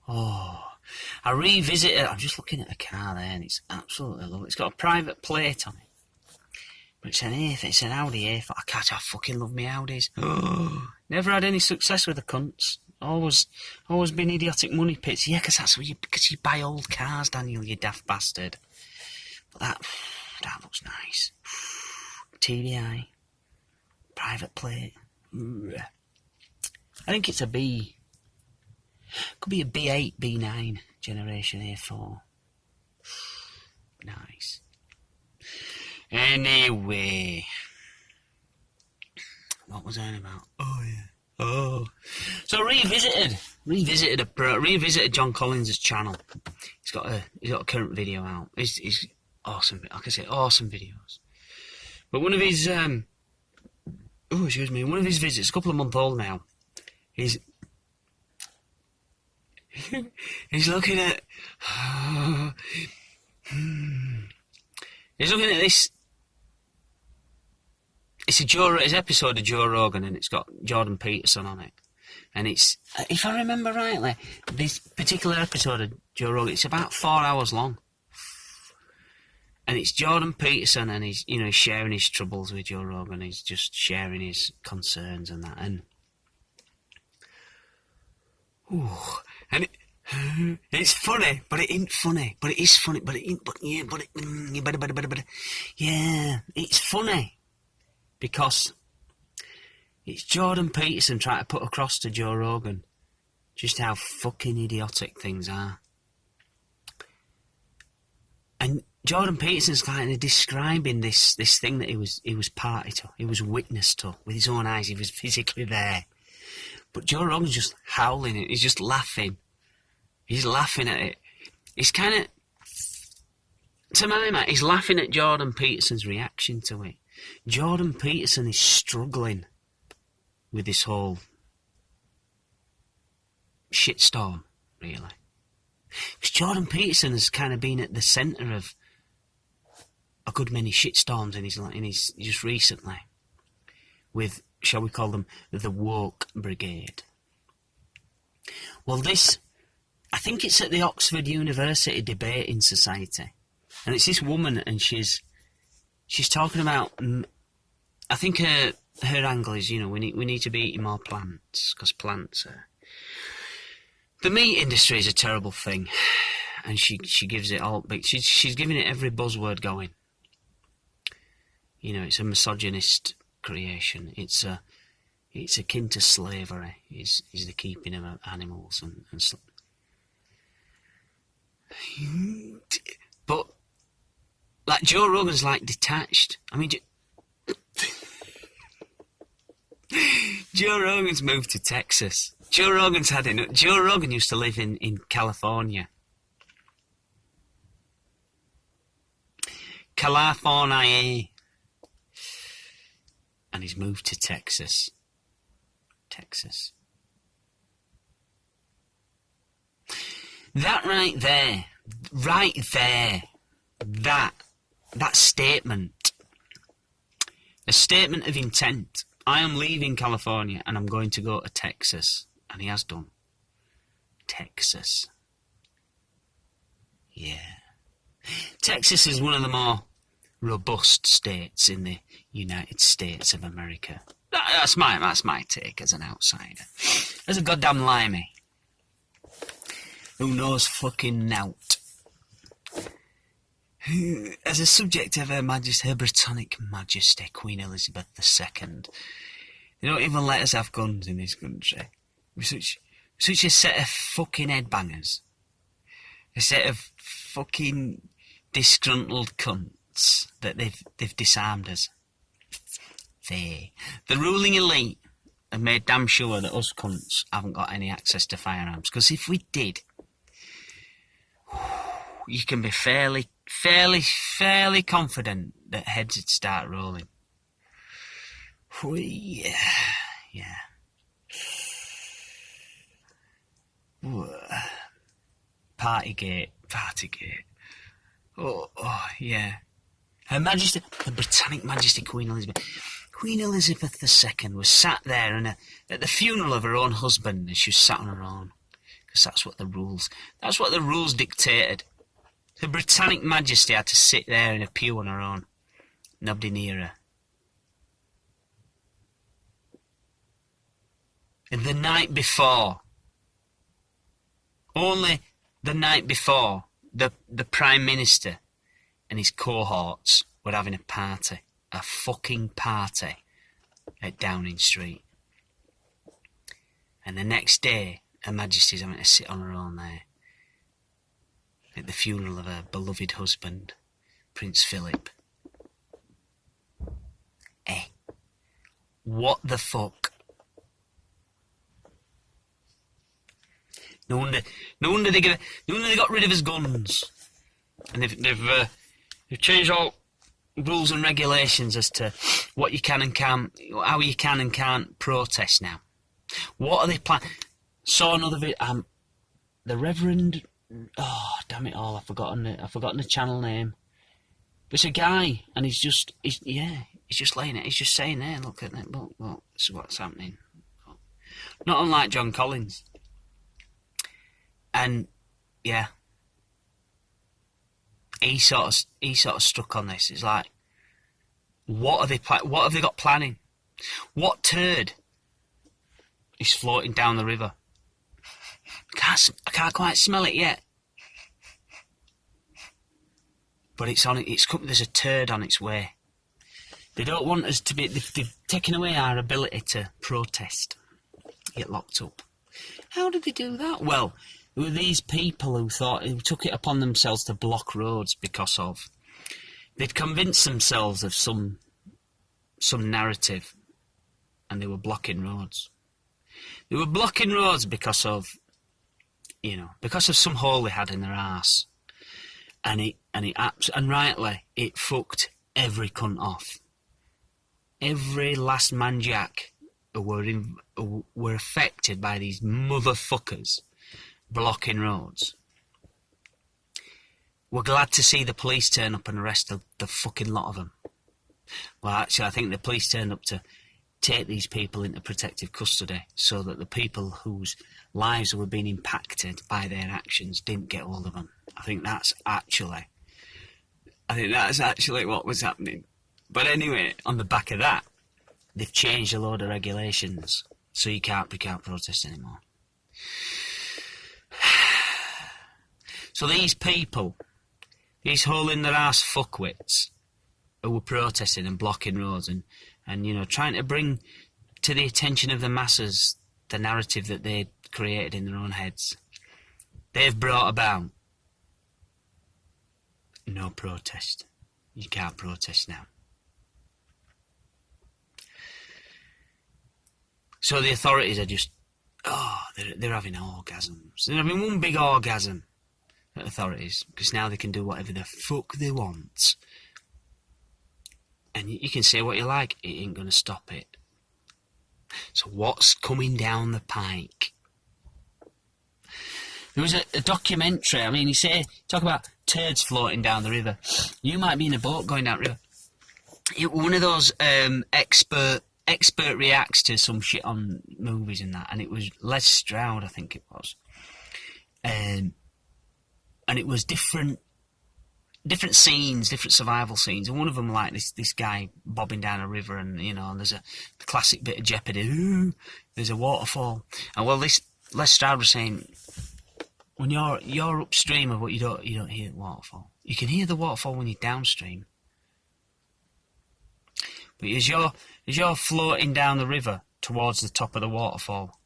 Oh, I revisited. I'm just looking at a car there, and it's absolutely lovely. It's got a private plate on it, but it's an Audi A4. I fucking love me Audis. Oh, never had any success with the cunts. Always been idiotic money pits. Yeah, because you buy old cars, Daniel, you daft bastard. But that looks nice. TDI, private plate. I think it's a B. Could be a B8, B9 generation A4. Nice. Anyway, what was I about? Oh yeah. Oh, so revisited John Collins' channel. He's got a current video out. He's awesome. Like I say, awesome videos. But one of his one of his visits, a couple of months old now. He's looking at this. It's an episode of Joe Rogan, and it's got Jordan Peterson on it. And it's, if I remember rightly, this particular episode of Joe Rogan, it's about 4 hours long. And it's Jordan Peterson, and he's sharing his troubles with Joe Rogan. He's just sharing his concerns and that. And it's funny, but it ain't funny. But it is funny, but it ain't. But yeah, it's funny. Because it's Jordan Peterson trying to put across to Joe Rogan just how fucking idiotic things are. And Jordan Peterson's kind of describing this thing that he was party to, he was witness to with his own eyes, he was physically there. But Joe Rogan's just howling it, he's just laughing. He's laughing at it. He's kind of, to my mind, he's laughing at Jordan Peterson's reaction to it. Jordan Peterson is struggling with this whole shitstorm, really. Because Jordan Peterson has kind of been at the centre of a good many shitstorms in his just recently, with, shall we call them, the woke brigade. Well, I think it's at the Oxford University Debating Society, and it's this woman, and she's talking about, I think her angle is, we need to be eating more plants, because plants are... The meat industry is a terrible thing, and she gives it all, but she's giving it every buzzword going. It's a misogynist creation. It's akin to slavery, is the keeping of animals and but... Like, Joe Rogan's, detached. I mean, Joe Rogan's moved to Texas. Joe Rogan's had enough. Joe Rogan used to live in California. California. And he's moved to Texas. Texas. That right there. That statement, a statement of intent. I am leaving California and I'm going to go to Texas. And he has done. Texas. Yeah. Texas is one of the more robust states in the United States of America. That's my take as an outsider. As a goddamn limey who knows fucking nout. As a subject of Her Britannic Majesty, Queen Elizabeth II, they don't even let us have guns in this country. We're such a set of fucking headbangers. A set of fucking disgruntled cunts that they've disarmed us. The ruling elite have made damn sure that us cunts haven't got any access to firearms. Because if we did, you can be fairly confident that heads would start rolling. Yeah. Partygate. Oh, yeah. Her Majesty, Her Britannic Majesty Queen Elizabeth. Queen Elizabeth II was sat there at the funeral of her own husband, and she was sat on her own. because that's what the rules dictated. Her Britannic Majesty had to sit there in a pew on her own. Nobody near her. And the night before, only the night before, the Prime Minister and his cohorts were having a party. A fucking party at Downing Street. And the next day, Her Majesty's having to sit on her own there at the funeral of her beloved husband, Prince Philip. What the fuck? No wonder they got rid of his guns, and they've changed all rules and regulations as to what you can and can't, how you can and can't protest now. What are they planning? Saw another video. The Reverend. Oh damn it all! I've forgotten the channel name. But it's a guy, and he's just laying it. He's just saying there, look at it. Look, this is what's happening. Not unlike John Collins. And yeah, he sort of struck on this. It's like, what have they got planning? What turd is floating down the river? I can't quite smell it yet, but it's on. There's a turd on its way. They don't want us to be. They've taken away our ability to protest, get locked up. How did they do that? Well, there were these people who took it upon themselves to block roads because of. They'd convinced themselves of some narrative, and they were blocking roads. They were blocking roads because of some hole they had in their arse, and rightly it fucked every cunt off. Every last man jack who were affected by these motherfuckers blocking roads. We're glad to see the police turn up and arrest the fucking lot of them. Well, actually, I think the police turned up to take these people into protective custody so that the people whose lives were being impacted by their actions didn't get hold of them. I think that's actually what was happening. But anyway, on the back of that, they've changed a load of regulations, so you can't protest anymore. So these people, these hole in their arse fuckwits, who were protesting and blocking roads and trying to bring to the attention of the masses the narrative that they created in their own heads, they've brought about no protest. You can't protest now. So the authorities are just, they're having orgasms. They're having one big orgasm, the authorities, because now they can do whatever the fuck they want. And you can say what you like, it ain't going to stop it. So what's coming down the pike? There was a documentary. I mean, talk about turds floating down the river. You might be in a boat going down the river. One of those expert reacts to some shit on movies and that, and it was Les Stroud, I think it was. And it was different scenes, different survival scenes, and one of them like this guy bobbing down a river, and and there's the classic bit of Jeopardy. Ooh, there's a waterfall, and well, this Les Stroud was saying, when you're upstream of what you don't hear the waterfall. You can hear the waterfall when you're downstream, but as you're floating down the river towards the top of the waterfall,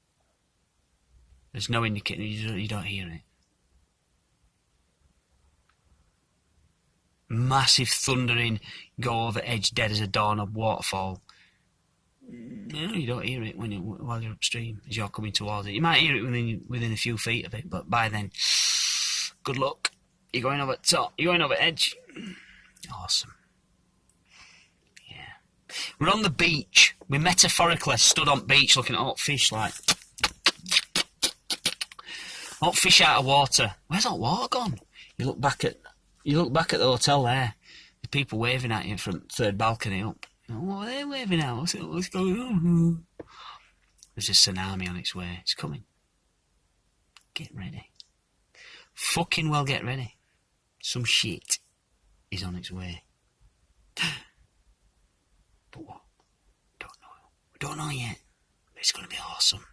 there's no indicator. You don't hear it. Massive thundering, go over edge, dead as a doorknob waterfall. No, you don't hear it while you're upstream as you're coming towards it. You might hear it within a few feet of it, but by then, good luck. You're going over top. You're going over edge. Awesome. Yeah. We're on the beach. We metaphorically stood on beach looking at hot fish, like hot fish out of water. Where's that water gone? You look back at the hotel there. The people waving at you from third balcony up. What are they waving at? What's going on? There's a tsunami on its way. It's coming. get ready. Fucking well get ready. Some shit is on its way. But what? Don't know. We don't know yet. But it's going to be awesome.